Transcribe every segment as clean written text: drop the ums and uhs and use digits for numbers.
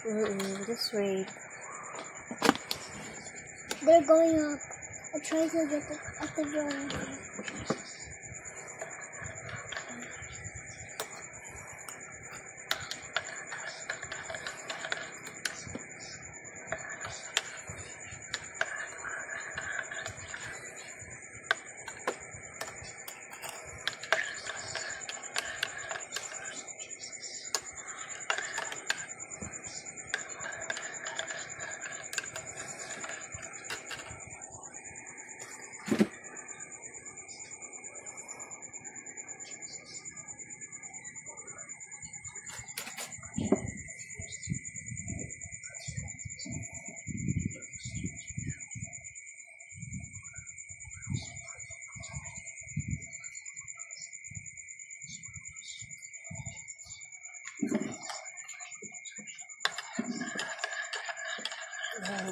Just wait. They're going up. I tried to get it at the drawing.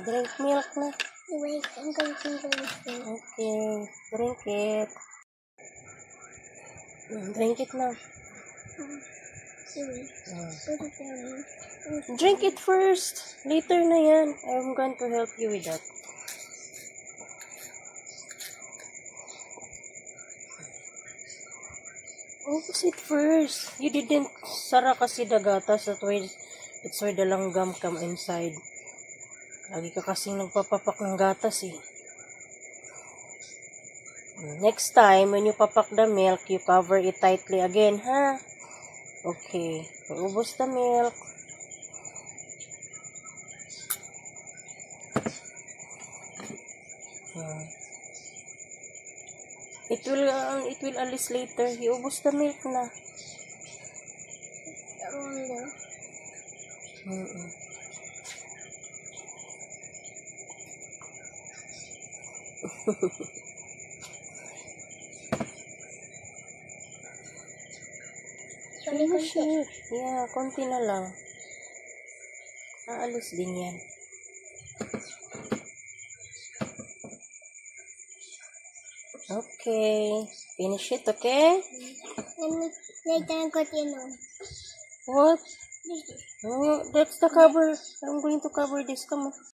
Drink milk na. Wait, I'm going to drink it. Okay, drink it. Drink it now. Drink it first. Later na yan. I'm going to help you with that. Focus it first. You didn't sara kasi the gatas. That's why the langgam come inside. Lagi ka kasing nagpapapak ng gatas eh. Next time, when you papak the milk, you cover it tightly again, ha? Okay. Ubos the milk. It will alis later. Iubos the milk na. Yeah, konti na lang. Aalis din yan. Okay. Finish it, okay? And later I'm going to What? Oh, that's the cover. I'm going to cover this. Come on.